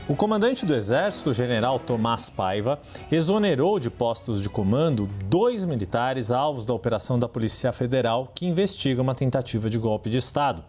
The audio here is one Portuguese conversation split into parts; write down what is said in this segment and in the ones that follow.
O comandante do Exército, general Tomás Paiva, exonerou de postos de comando 2 militares alvos da operação da Polícia Federal que investiga uma tentativa de golpe de Estado.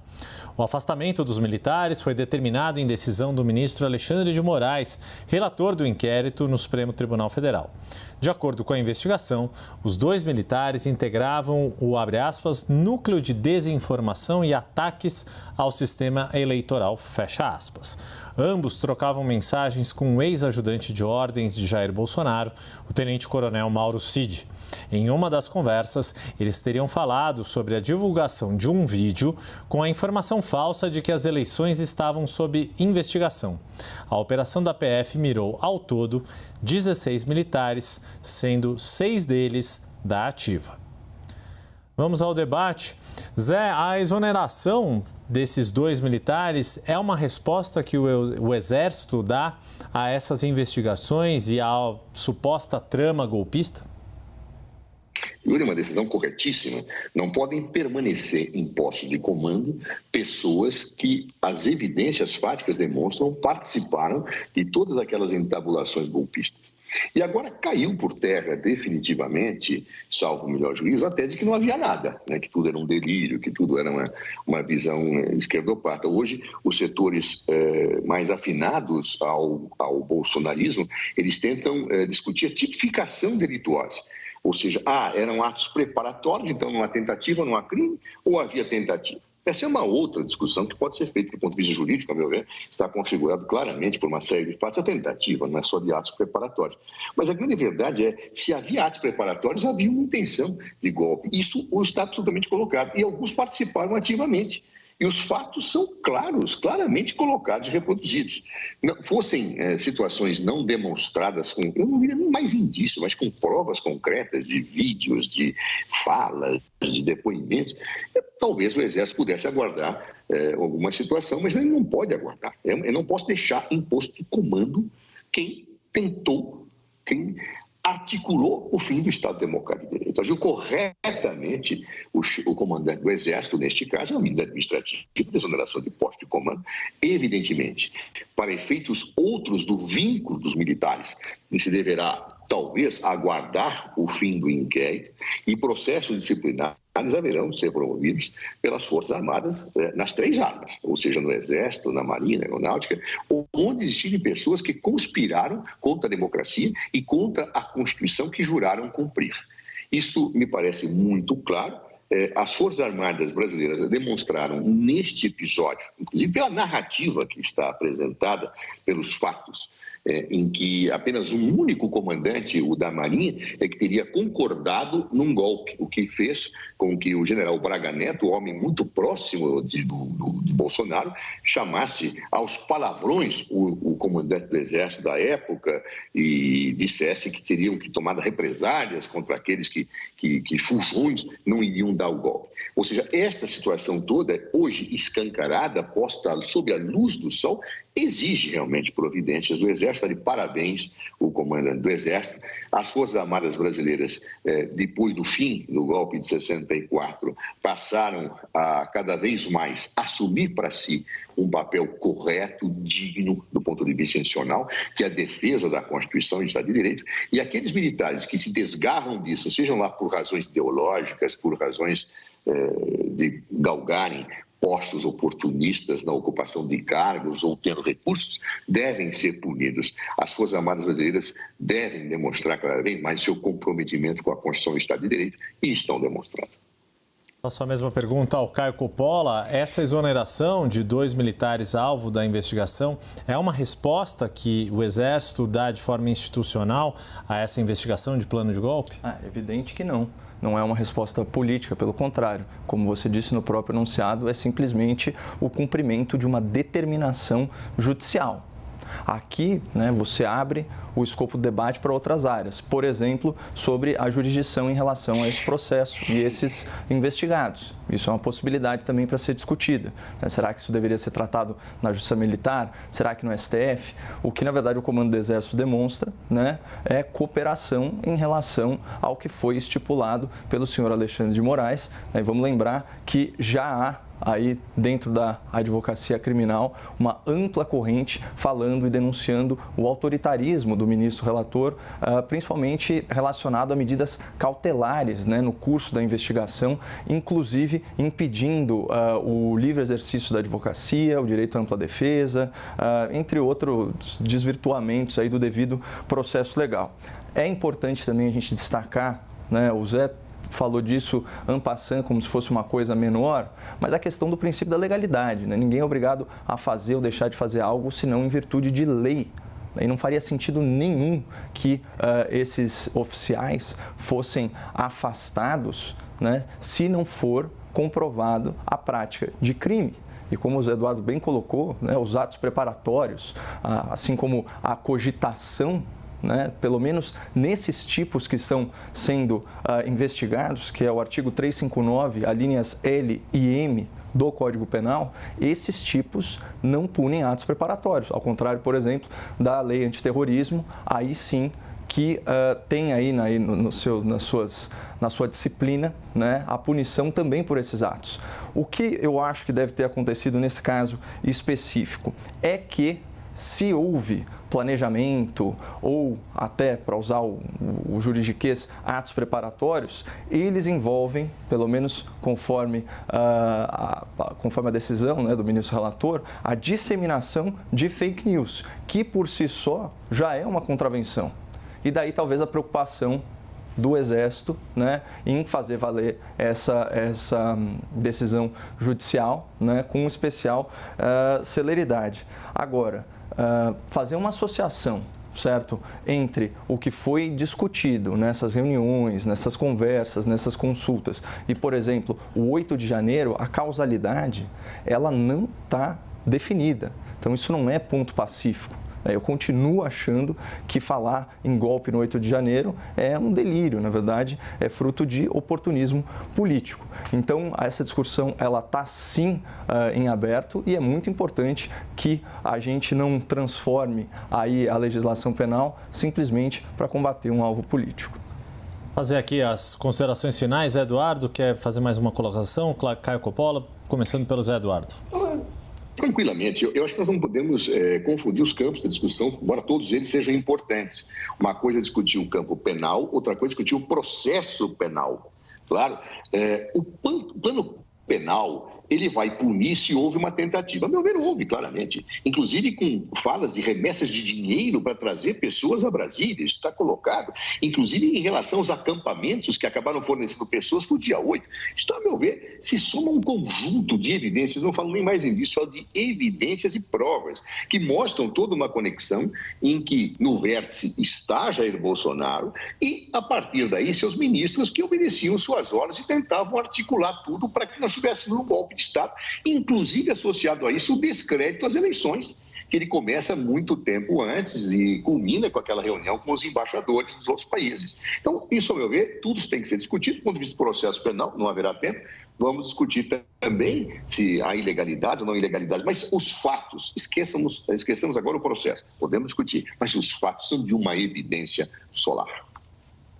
O afastamento dos militares foi determinado em decisão do ministro Alexandre de Moraes, relator do inquérito no Supremo Tribunal Federal. De acordo com a investigação, os 2 militares integravam o, abre aspas, núcleo de desinformação e ataques ao sistema eleitoral, fecha aspas. Ambos trocavam mensagens com o ex-ajudante de ordens de Jair Bolsonaro, o tenente-coronel Mauro Cid. Em uma das conversas, eles teriam falado sobre a divulgação de um vídeo com a informação falsa de que as eleições estavam sob investigação. A operação da PF mirou, ao todo, 16 militares, sendo 6 deles da ativa. Vamos ao debate. Zé, a exoneração desses 2 militares é uma resposta que o Exército dá a essas investigações e à suposta trama golpista? Yuri, uma decisão corretíssima. Não podem permanecer em postos de comando pessoas que as evidências fáticas demonstram participaram de todas aquelas entabulações golpistas. E agora caiu por terra definitivamente, salvo o melhor juízo, a tese de que não havia nada, né? Que tudo era um delírio, que tudo era uma visão esquerdopata. Hoje, os setores mais afinados ao bolsonarismo, eles tentam discutir a tipificação delituosa. Ou seja, eram atos preparatórios, então não há tentativa, não há crime, ou havia tentativa? Essa é uma outra discussão que pode ser feita do ponto de vista jurídico, a meu ver, está configurado claramente por uma série de fatos. A tentativa não é só de atos preparatórios. Mas a grande verdade é, se havia atos preparatórios, havia uma intenção de golpe. Isso está absolutamente colocado. E alguns participaram ativamente. E os fatos são claros, claramente colocados e reproduzidos. Não, fossem situações não demonstradas, eu não diria nem mais indício, mas com provas concretas de vídeos, de falas, de depoimentos, talvez o Exército pudesse aguardar alguma situação, mas ele não pode aguardar. Eu não posso deixar em posto de comando quem tentou, quem articulou o fim do Estado Democrático de Direito. Agiu corretamente o comandante do Exército, neste caso, é uma medida administrativa de exoneração de posto de comando, evidentemente, para efeitos outros do vínculo dos militares, se deverá, talvez, aguardar o fim do inquérito e processos disciplinares haverão de ser promovidos pelas Forças Armadas nas 3 armas, ou seja, no Exército, na Marinha, na Aeronáutica, onde existirem pessoas que conspiraram contra a democracia e contra a Constituição que juraram cumprir. Isso me parece muito claro. As Forças Armadas brasileiras demonstraram neste episódio, inclusive pela narrativa que está apresentada, pelos fatos, em que apenas um único comandante, o da Marinha, que teria concordado num golpe, o que fez com que o general Braga Neto, homem muito próximo de Bolsonaro, chamasse aos palavrões o comandante do Exército da época e dissesse que teriam que tomar represálias contra aqueles que fujões não iriam dar o golpe. Ou seja, esta situação toda, hoje escancarada, posta sob a luz do sol, exige realmente providências do Exército. De parabéns o comandante do Exército. As Forças Armadas brasileiras, depois do fim do golpe de 64, passaram a cada vez mais assumir para si um papel correto, digno do ponto de vista institucional, que é a defesa da Constituição e do Estado de Direito. E aqueles militares que se desgarram disso, sejam lá por razões ideológicas, por razões de galgarem postos oportunistas na ocupação de cargos ou tendo recursos, devem ser punidos. As Forças Armadas brasileiras devem demonstrar cada vez mais seu comprometimento com a Constituição e o Estado de Direito e estão demonstrando. Faço a mesma pergunta ao Caio Coppola. Essa exoneração de 2 militares alvo da investigação é uma resposta que o Exército dá de forma institucional a essa investigação de plano de golpe? É evidente que não. Não é uma resposta política, pelo contrário. Como você disse no próprio enunciado, é simplesmente o cumprimento de uma determinação judicial. Aqui, você abre o escopo do debate para outras áreas, por exemplo, sobre a jurisdição em relação a esse processo e esses investigados. Isso é uma possibilidade também para ser discutida. Será que isso deveria ser tratado na Justiça Militar? Será que no STF? O que, na verdade, o Comando do Exército demonstra é cooperação em relação ao que foi estipulado pelo senhor Alexandre de Moraes. Vamos lembrar que já há aí dentro da advocacia criminal uma ampla corrente falando e denunciando o autoritarismo do ministro relator, principalmente relacionado a medidas cautelares, né, no curso da investigação, inclusive impedindo o livre exercício da advocacia, o direito à ampla defesa, entre outros desvirtuamentos aí do devido processo legal. É importante também a gente destacar, né, o Zé falou disso en passant, como se fosse uma coisa menor, mas a questão do princípio da legalidade, né? Ninguém é obrigado a fazer ou deixar de fazer algo senão em virtude de lei. E não faria sentido nenhum que esses oficiais fossem afastados, né, se não for comprovado a prática de crime. E como o Zé Eduardo bem colocou, né, os atos preparatórios, assim como a cogitação, né, pelo menos nesses tipos que estão sendo investigados, que é o artigo 359, alíneas L e M do Código Penal, esses tipos não punem atos preparatórios. Ao contrário, por exemplo, da lei antiterrorismo, aí sim que tem aí na sua disciplina, né, a punição também por esses atos. O que eu acho que deve ter acontecido nesse caso específico é que, se houve planejamento ou até, para usar o juridiquês, atos preparatórios, eles envolvem, pelo menos conforme a decisão, né, do ministro relator, a disseminação de fake news, que por si só já é uma contravenção. E daí talvez a preocupação do Exército, né, em fazer valer essa decisão judicial, né, com especial celeridade. Agora, fazer uma associação, certo, entre o que foi discutido nessas reuniões, nessas conversas, nessas consultas e, por exemplo, o 8 de janeiro, a causalidade, ela não está definida. Então, isso não é ponto pacífico. Eu continuo achando que falar em golpe no 8 de janeiro é um delírio, na verdade, é fruto de oportunismo político. Então, essa discussão, ela está sim em aberto e é muito importante que a gente não transforme aí a legislação penal simplesmente para combater um alvo político. Fazer aqui as considerações finais. Zé Eduardo, quer fazer mais uma colocação? Caio Coppola, começando pelo Zé Eduardo. Tranquilamente, eu acho que nós não podemos confundir os campos da discussão, embora todos eles sejam importantes. Uma coisa é discutir o campo penal, outra coisa é discutir o processo penal. Claro, o plano penal, ele vai punir se houve uma tentativa. A meu ver, houve, claramente. Inclusive com falas de remessas de dinheiro para trazer pessoas a Brasília, isso está colocado. Inclusive em relação aos acampamentos que acabaram fornecendo pessoas para o dia 8. Isso, a meu ver, se soma um conjunto de evidências, não falo nem mais disso, só de evidências e provas, que mostram toda uma conexão em que no vértice está Jair Bolsonaro e, a partir daí, seus ministros que obedeciam suas ordens e tentavam articular tudo para que nós tivéssemos um golpe de Estado, inclusive associado a isso o descrédito às eleições, que ele começa muito tempo antes e culmina com aquela reunião com os embaixadores dos outros países. Então, isso, ao meu ver, tudo tem que ser discutido do ponto de vista do processo penal, não haverá tempo. Vamos discutir também se há ilegalidade ou não ilegalidade, mas os fatos, esqueçamos agora o processo, podemos discutir, mas os fatos são de uma evidência solar.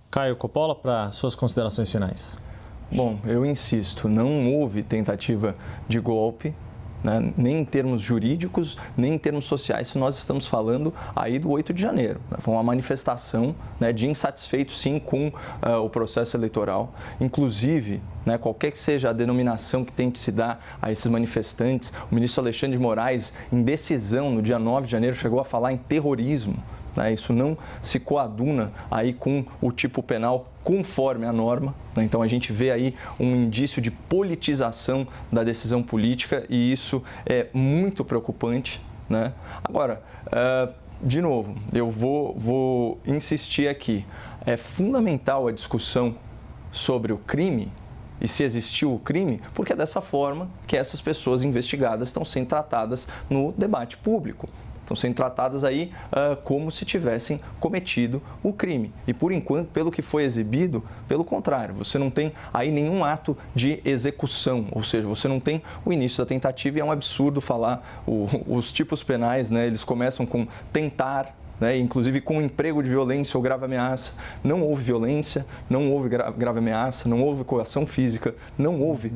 Caio Coppola, para suas considerações finais. Bom, eu insisto, não houve tentativa de golpe, né, nem em termos jurídicos, nem em termos sociais, se nós estamos falando aí do 8 de janeiro. Foi uma manifestação, né, de insatisfeito, sim, com o processo eleitoral. Inclusive, né, qualquer que seja a denominação que tente se dar a esses manifestantes, o ministro Alexandre de Moraes, em decisão, no dia 9 de janeiro, chegou a falar em terrorismo. Isso não se coaduna aí com o tipo penal conforme a norma. Então, a gente vê aí um indício de politização da decisão política e isso é muito preocupante, né? Agora, de novo, eu vou insistir aqui. É fundamental a discussão sobre o crime e se existiu o crime, porque é dessa forma que essas pessoas investigadas estão sendo tratadas no debate público. Estão sendo tratadas aí como se tivessem cometido o crime. E, por enquanto, pelo que foi exibido, pelo contrário, você não tem aí nenhum ato de execução, ou seja, você não tem o início da tentativa e é um absurdo falar os tipos penais, né? Eles começam com tentar, né, inclusive com emprego de violência ou grave ameaça. Não houve violência, não houve grave ameaça, não houve coação física, não houve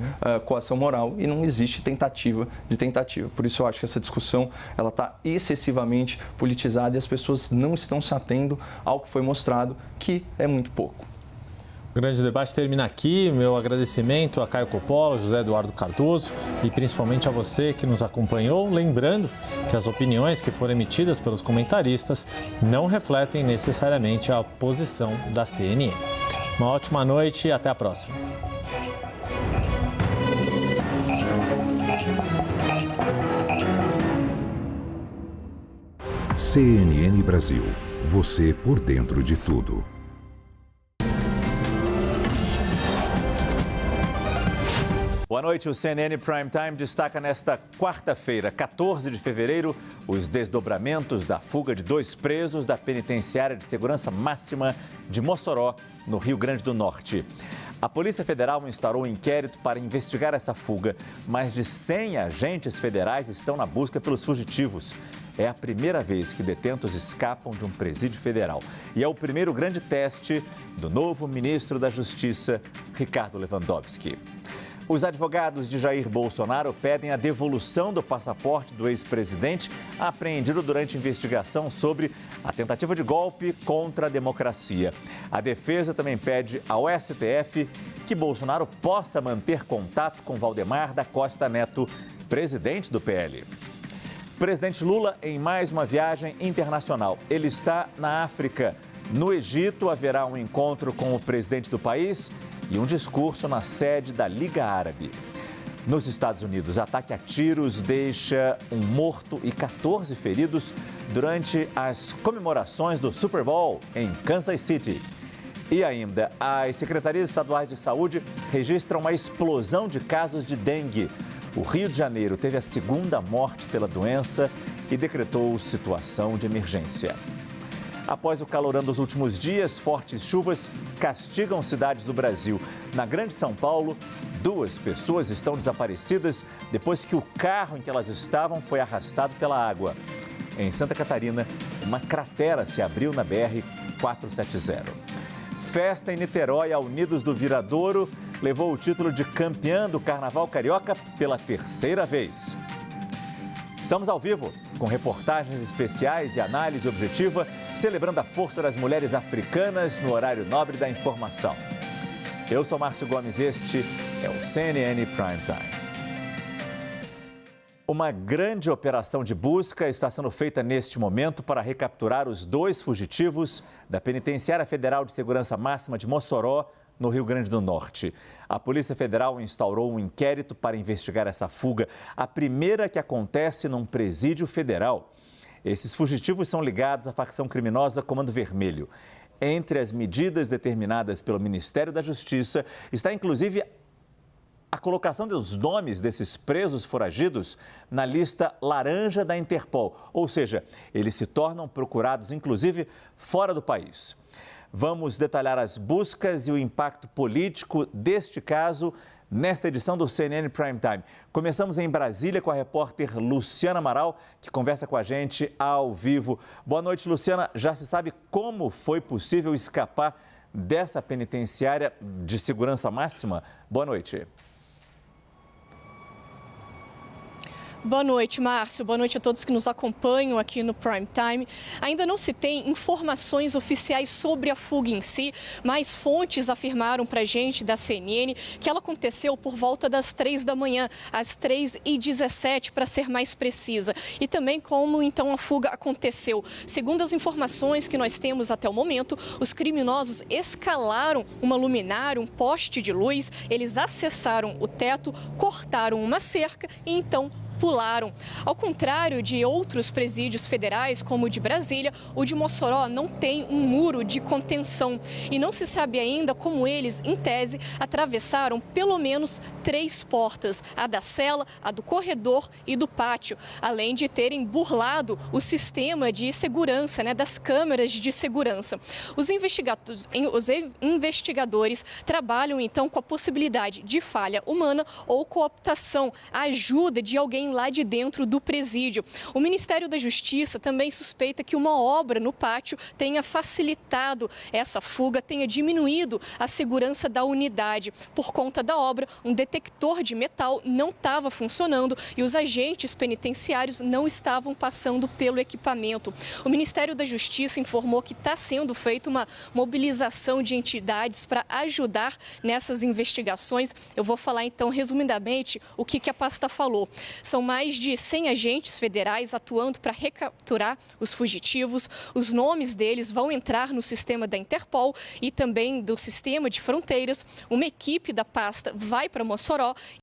coação moral e não existe tentativa de tentativa. Por isso eu acho que essa discussão ela está excessivamente politizada e as pessoas não estão se atendo ao que foi mostrado, que é muito pouco. O grande debate termina aqui. Meu agradecimento a Caio Coppola, José Eduardo Cardoso e principalmente a você que nos acompanhou. Lembrando que as opiniões que foram emitidas pelos comentaristas não refletem necessariamente a posição da CNN. Uma ótima noite e até a próxima. CNN Brasil. Você por dentro de tudo. Boa noite. O CNN Prime Time destaca nesta quarta-feira, 14 de fevereiro, os desdobramentos da fuga de 2 presos da Penitenciária de Segurança Máxima de Mossoró, no Rio Grande do Norte. A Polícia Federal instaurou um inquérito para investigar essa fuga. Mais de 100 agentes federais estão na busca pelos fugitivos. É a primeira vez que detentos escapam de um presídio federal. E é o primeiro grande teste do novo ministro da Justiça, Ricardo Lewandowski. Os advogados de Jair Bolsonaro pedem a devolução do passaporte do ex-presidente apreendido durante investigação sobre a tentativa de golpe contra a democracia. A defesa também pede ao STF que Bolsonaro possa manter contato com Valdemar da Costa Neto, presidente do PL. Presidente Lula em mais uma viagem internacional. Ele está na África. No Egito haverá um encontro com o presidente do país e um discurso na sede da Liga Árabe. Nos Estados Unidos, ataque a tiros deixa um morto e 14 feridos durante as comemorações do Super Bowl em Kansas City. E ainda, as secretarias estaduais de saúde registram uma explosão de casos de dengue. O Rio de Janeiro teve a segunda morte pela doença e decretou situação de emergência. Após o calorão dos últimos dias, fortes chuvas castigam cidades do Brasil. Na Grande São Paulo, 2 pessoas estão desaparecidas depois que o carro em que elas estavam foi arrastado pela água. Em Santa Catarina, uma cratera se abriu na BR-470. Festa em Niterói, a Unidos do Viradouro levou o título de campeã do Carnaval Carioca pela 3ª vez. Estamos ao vivo, com reportagens especiais e análise objetiva, celebrando a força das mulheres africanas no horário nobre da informação. Eu sou Márcio Gomes, este é o CNN Prime Time. Uma grande operação de busca está sendo feita neste momento para recapturar os 2 fugitivos da Penitenciária Federal de Segurança Máxima de Mossoró, no Rio Grande do Norte. A Polícia Federal instaurou um inquérito para investigar essa fuga, a primeira que acontece num presídio federal. Esses fugitivos são ligados à facção criminosa Comando Vermelho. Entre as medidas determinadas pelo Ministério da Justiça está, inclusive, a colocação dos nomes desses presos foragidos na lista laranja da Interpol. Ou seja, eles se tornam procurados, inclusive, fora do país. Vamos detalhar as buscas e o impacto político deste caso nesta edição do CNN Prime Time. Começamos em Brasília com a repórter Luciana Amaral, que conversa com a gente ao vivo. Boa noite, Luciana. Já se sabe como foi possível escapar dessa penitenciária de segurança máxima? Boa noite. Boa noite, Márcio. Boa noite a todos que nos acompanham aqui no Prime Time. Ainda não se tem informações oficiais sobre a fuga em si, mas fontes afirmaram para a gente da CNN que ela aconteceu por volta das 3 da manhã, às 3h17, para ser mais precisa. E também como então a fuga aconteceu. Segundo as informações que nós temos até o momento, os criminosos escalaram uma luminária, um poste de luz, eles acessaram o teto, cortaram uma cerca e então pularam. Ao contrário de outros presídios federais, como o de Brasília, o de Mossoró não tem um muro de contenção. E não se sabe ainda como eles, em tese, atravessaram pelo menos 3 portas, a da cela, a do corredor e do pátio, além de terem burlado o sistema de segurança, das câmeras de segurança. Os investigadores trabalham, então, com a possibilidade de falha humana ou cooptação, a ajuda de alguém lá de dentro do presídio. O Ministério da Justiça também suspeita que uma obra no pátio tenha facilitado essa fuga, tenha diminuído a segurança da unidade. Por conta da obra, um detector de metal não estava funcionando e os agentes penitenciários não estavam passando pelo equipamento. O Ministério da Justiça informou que está sendo feita uma mobilização de entidades para ajudar nessas investigações. Eu vou falar então resumidamente o que a pasta falou. São mais de 100 agentes federais atuando para recapturar os fugitivos. Os nomes deles vão entrar no sistema da Interpol e também do sistema de fronteiras. Uma equipe da pasta vai para Mossoró